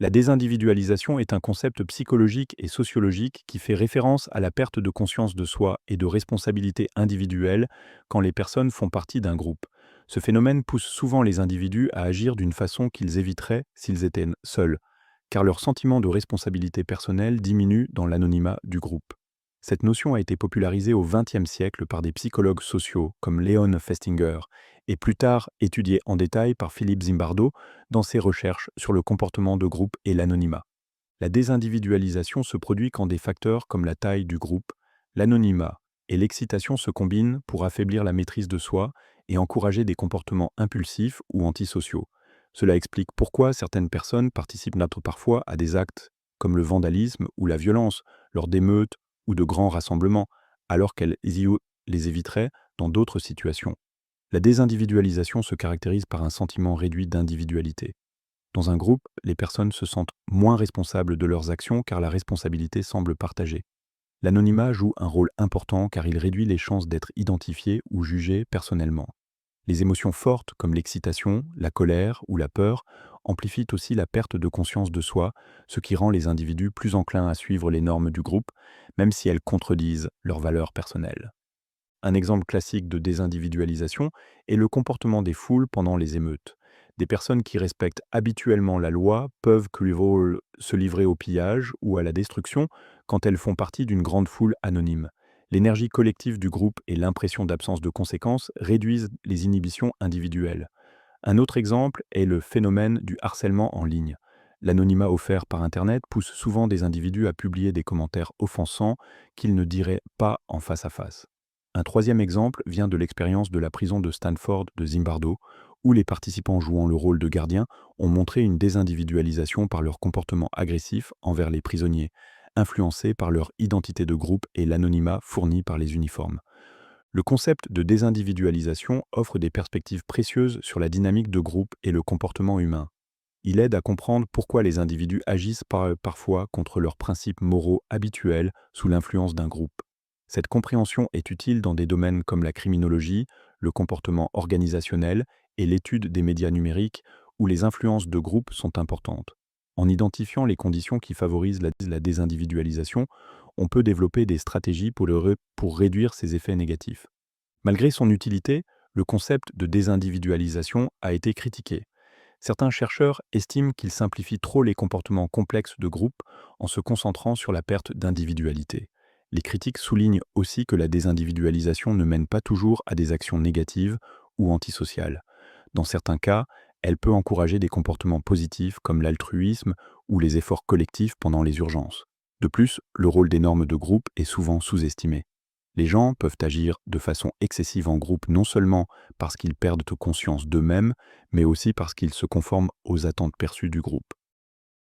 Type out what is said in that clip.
La désindividualisation est un concept psychologique et sociologique qui fait référence à la perte de conscience de soi et de responsabilité individuelle quand les personnes font partie d'un groupe. Ce phénomène pousse souvent les individus à agir d'une façon qu'ils éviteraient s'ils étaient seuls, car leur sentiment de responsabilité personnelle diminue dans l'anonymat du groupe. Cette notion a été popularisée au XXe siècle par des psychologues sociaux comme Léon Festinger et plus tard étudiée en détail par Philippe Zimbardo dans ses recherches sur le comportement de groupe et l'anonymat. La désindividualisation se produit quand des facteurs comme la taille du groupe, l'anonymat et l'excitation se combinent pour affaiblir la maîtrise de soi et encourager des comportements impulsifs ou antisociaux. Cela explique pourquoi certaines personnes participent parfois à des actes comme le vandalisme ou la violence lors d'émeutes ou de grands rassemblements, alors qu'elles les éviteraient dans d'autres situations. La désindividualisation se caractérise par un sentiment réduit d'individualité. Dans un groupe, les personnes se sentent moins responsables de leurs actions car la responsabilité semble partagée. L'anonymat joue un rôle important car il réduit les chances d'être identifié ou jugé personnellement. Les émotions fortes comme l'excitation, la colère ou la peur amplifient aussi la perte de conscience de soi, ce qui rend les individus plus enclins à suivre les normes du groupe, même si elles contredisent leurs valeurs personnelles. Un exemple classique de désindividualisation est le comportement des foules pendant les émeutes. Des personnes qui respectent habituellement la loi peuvent se livrer au pillage ou à la destruction quand elles font partie d'une grande foule anonyme. L'énergie collective du groupe et l'impression d'absence de conséquences réduisent les inhibitions individuelles. Un autre exemple est le phénomène du harcèlement en ligne. L'anonymat offert par Internet pousse souvent des individus à publier des commentaires offensants qu'ils ne diraient pas en face à face. Un troisième exemple vient de l'expérience de la prison de Stanford de Zimbardo, où les participants jouant le rôle de gardiens ont montré une désindividualisation par leur comportement agressif envers les prisonniers, influencés par leur identité de groupe et l'anonymat fourni par les uniformes. Le concept de désindividualisation offre des perspectives précieuses sur la dynamique de groupe et le comportement humain. Il aide à comprendre pourquoi les individus agissent parfois contre leurs principes moraux habituels sous l'influence d'un groupe. Cette compréhension est utile dans des domaines comme la criminologie, le comportement organisationnel et l'étude des médias numériques où les influences de groupe sont importantes. En identifiant les conditions qui favorisent la désindividualisation, on peut développer des stratégies pour réduire ces effets négatifs. Malgré son utilité, le concept de désindividualisation a été critiqué. Certains chercheurs estiment qu'il simplifie trop les comportements complexes de groupe en se concentrant sur la perte d'individualité. Les critiques soulignent aussi que la désindividualisation ne mène pas toujours à des actions négatives ou antisociales. Dans certains cas, elle peut encourager des comportements positifs comme l'altruisme ou les efforts collectifs pendant les urgences. De plus, le rôle des normes de groupe est souvent sous-estimé. Les gens peuvent agir de façon excessive en groupe non seulement parce qu'ils perdent conscience d'eux-mêmes, mais aussi parce qu'ils se conforment aux attentes perçues du groupe.